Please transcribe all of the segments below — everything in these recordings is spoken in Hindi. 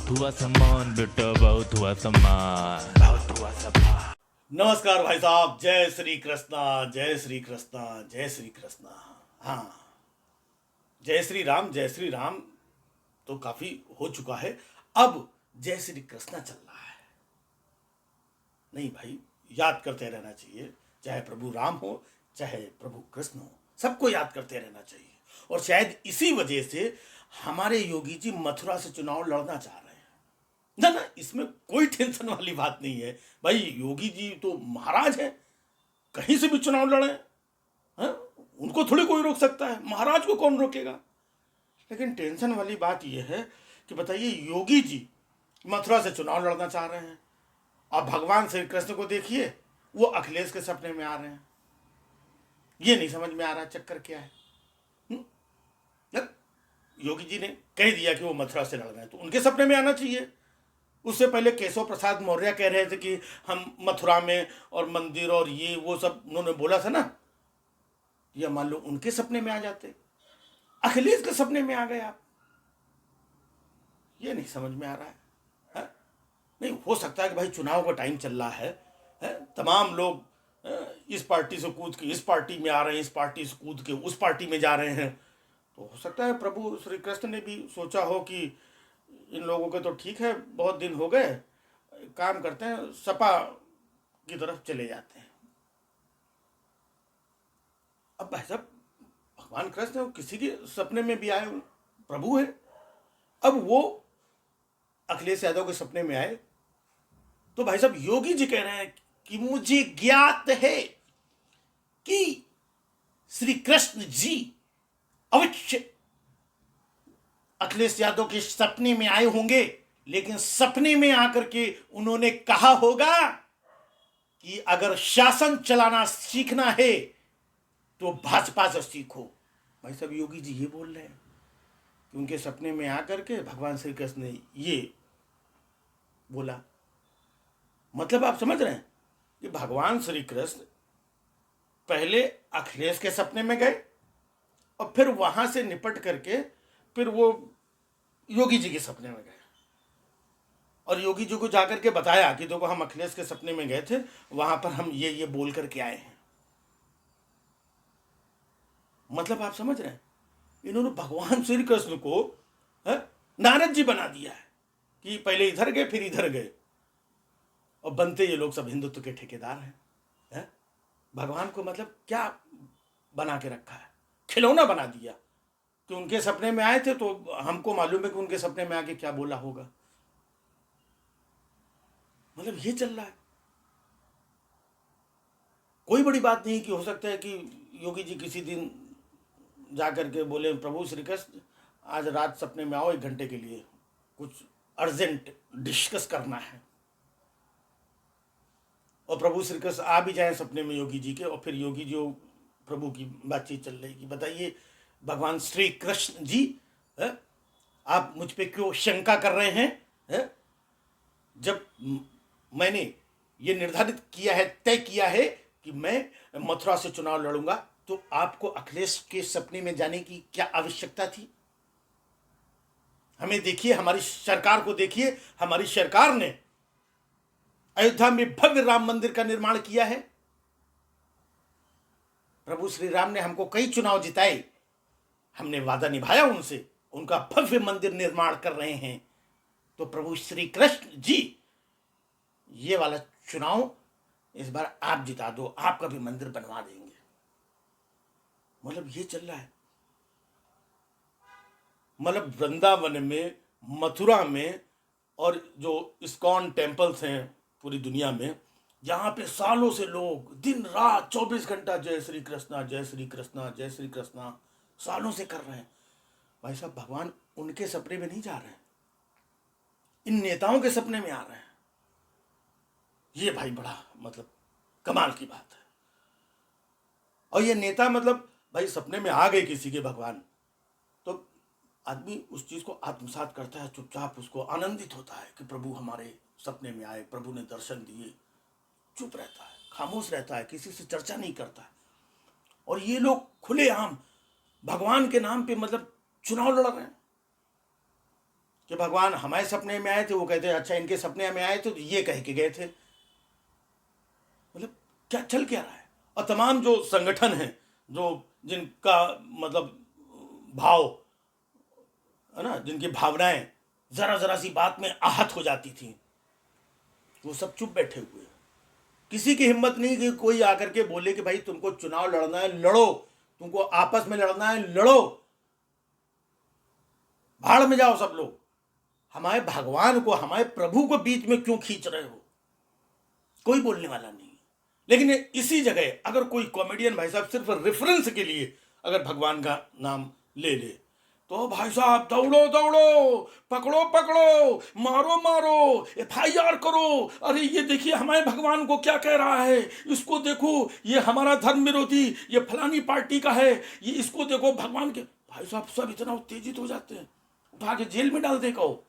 बहुत हुआ सामान बेटा, बहुत हुआ सामान, बहुत हुआ सामान। नमस्कार भाई साहब, जय श्री कृष्णा, जय श्री कृष्णा, जय श्री कृष्णा। हाँ, जय श्री राम तो काफी हो चुका है। अब जय श्री कृष्णा चल रहा है। नहीं भाई, याद करते रहना चाहिए, चाहे प्रभु राम हो चाहे प्रभु कृष्ण हो, सबको याद करते रहना चाहिए। और शायद इसी वजह से हमारे योगी जी मथुरा से चुनाव लड़ना चाह रहे हैं। ना ना, इसमें कोई टेंशन वाली बात नहीं है भाई। योगी जी तो महाराज हैं, कहीं से भी चुनाव लड़े हैं, उनको थोड़ी कोई रोक सकता है। महाराज को कौन रोकेगा। लेकिन टेंशन वाली बात यह है कि बताइए, योगी जी मथुरा से चुनाव लड़ना चाह रहे हैं और भगवान श्री कृष्ण को देखिए, वो अखिलेश के सपने में आ रहे हैं। ये नहीं समझ में आ रहा चक्कर क्या है। योगी जी ने कह दिया कि वो मथुरा से लड़ रहे हैं, तो उनके सपने में आना चाहिए। उससे पहले केशव प्रसाद मौर्य कह रहे थे कि हम मथुरा में और मंदिर और ये वो सब उन्होंने बोला था ना। या मान लो उनके सपने में आ जाते, अखिलेश के सपने में आ गए आप। ये नहीं समझ में आ रहा है? नहीं हो सकता है कि भाई चुनाव का टाइम चल रहा है, तमाम लोग इस पार्टी से कूद के इस पार्टी में आ रहे हैं, इस पार्टी से कूद के उस पार्टी में जा रहे हैं। तो हो सकता है प्रभु श्री कृष्ण ने भी सोचा हो कि इन लोगों के तो ठीक है, बहुत दिन हो गए, काम करते हैं, सपा की तरफ चले जाते हैं। अब भाई साहब, भगवान कृष्ण किसी के सपने में भी आए प्रभु है। अब वो अखिलेश यादव के सपने में आए तो भाई साहब योगी जी कह रहे हैं कि मुझे ज्ञात है कि श्री कृष्ण जी अवश्य अखिलेश यादव के सपने में आए होंगे, लेकिन सपने में आकर के उन्होंने कहा होगा कि अगर शासन चलाना सीखना है तो भाजपा से सीखो। भाई साहब योगी जी ये बोल रहे हैं कि उनके सपने में आकर के भगवान श्री कृष्ण ने ये बोला। मतलब आप समझ रहे हैं कि भगवान श्री कृष्ण पहले अखिलेश के सपने में गए और फिर वहां से निपट करके फिर वो योगी जी के सपने में गए और योगी जी को जाकर के बताया कि देखो हम अखिलेश के सपने में गए थे, वहां पर हम ये बोल करके आए हैं। मतलब आप समझ रहे हैं, इन्होंने भगवान श्री कृष्ण को नारद जी बना दिया है कि पहले इधर गए फिर इधर गए, और बनते ये लोग सब हिंदुत्व के ठेकेदार हैं। भगवान को मतलब क्या बना के रखा है, खिलौना बना दिया कि उनके सपने में आए थे तो हमको मालूम है कि उनके सपने में आके क्या बोला होगा। मतलब ये चल रहा है। कोई बड़ी बात नहीं कि हो सकता है कि योगी जी किसी दिन जाकर के बोले प्रभु श्री कृष्ण आज रात सपने में आओ 1 घंटे के लिए, कुछ अर्जेंट डिस्कस करना है। और प्रभु श्री कृष्ण आ भी जाए सपने में योगी जी के, और फिर योगी जी प्रभु की बातचीत चल रही कि बताइए भगवान श्री कृष्ण जी, आप मुझ पे क्यों शंका कर रहे हैं? जब मैंने ये निर्धारित किया है, तय किया है कि मैं मथुरा से चुनाव लड़ूंगा, तो आपको अखिलेश के सपने में जाने की क्या आवश्यकता थी? हमें देखिए, हमारी सरकार को देखिए, हमारी सरकार ने अयोध्या में भव्य राम मंदिर का निर्माण किया है। प्रभु श्री राम ने हमको कई चुनाव जिताए, हमने वादा निभाया उनसे, उनका भव्य मंदिर निर्माण कर रहे हैं। तो प्रभु श्री कृष्ण जी ये वाला चुनाव इस बार आप जिता दो, आपका भी मंदिर बनवा देंगे। मतलब ये चल रहा है। मतलब वृंदावन में, मथुरा में, और जो इस्कॉन टेम्पल्स हैं पूरी दुनिया में, जहाँ पे सालों से लोग दिन रात 24 घंटा जय श्री कृष्णा, जय श्री कृष्णा, जय श्री कृष्णा सालों से कर रहे हैं। भाई साहब भगवान उनके सपने में नहीं जा रहे हैं, इन नेताओं के सपने में आ रहे हैं। ये भाई बड़ा मतलब कमाल की बात है। और ये नेता मतलब भाई सपने में आ गए किसी के भगवान, तो आदमी उस चीज को आत्मसात करता है, चुपचाप उसको आनंदित होता है कि प्रभु हमारे सपने में आए, प्रभु ने दर्शन दिए, चुप रहता है, खामोश रहता है, किसी से चर्चा नहीं करता है। और ये लोग खुलेआम भगवान के नाम पे मतलब चुनाव लड़ रहे हैं। कि भगवान हमारे सपने में आए थे, वो कहते हैं अच्छा इनके सपने में आए थे तो ये कह के गए थे। मतलब क्या चल क्या रहा है। और तमाम जो संगठन हैं, जो जिनका मतलब भाव है ना, जिनकी भावनाएं जरा जरा सी बात में आहत हो जाती थी, वो सब चुप बैठे हुए हैं। किसी की हिम्मत नहीं कि कोई आकर के बोले कि भाई तुमको चुनाव लड़ना है लड़ो, तुमको आपस में लड़ना है लड़ो, भाड़ में जाओ सब लोग। हमारे भगवान को, हमारे प्रभु को बीच में क्यों खींच रहे हो? कोई बोलने वाला नहीं है। लेकिन इसी जगह अगर कोई कॉमेडियन भाई साहब सिर्फ रेफरेंस के लिए अगर भगवान का नाम ले ले तो भाई साहब दौड़ो दौड़ो, पकड़ो पकड़ो, मारो मारो, FIR करो, अरे ये देखिए हमारे भगवान को क्या कह रहा है, इसको देखो ये हमारा धर्म विरोधी, ये फलानी पार्टी का है, ये इसको देखो भगवान के। भाई साहब सब इतना उत्तेजित हो जाते हैं, उठा के जेल में डाल दे कहो।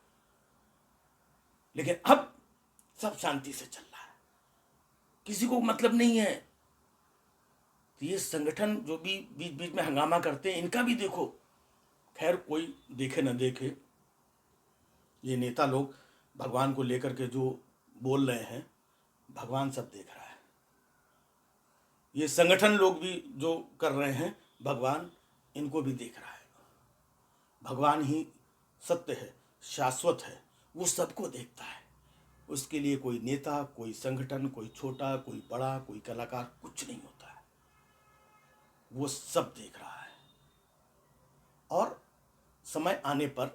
लेकिन अब सब शांति से चल रहा है, किसी को मतलब नहीं है। तो ये संगठन जो भी बीच बीच में हंगामा करते हैं, इनका भी देखो। खैर कोई देखे न देखे, ये नेता लोग भगवान को लेकर के जो बोल रहे हैं, भगवान सब देख रहा है। ये संगठन लोग भी जो कर रहे हैं, भगवान इनको भी देख रहा है। भगवान ही सत्य है, शाश्वत है, वो सबको देखता है। उसके लिए कोई नेता, कोई संगठन, कोई छोटा, कोई बड़ा, कोई कलाकार, कुछ नहीं होता है। वो सब देख रहा है और समय आने पर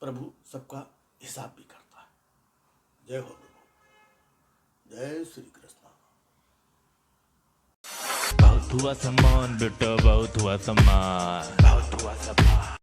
प्रभु सबका हिसाब भी करता है। जय हो प्रभु, जय श्री कृष्ण। बहुत हुआ सम्मान बेटा, बहुत हुआ सम्मान, बहुत हुआ सम्मान।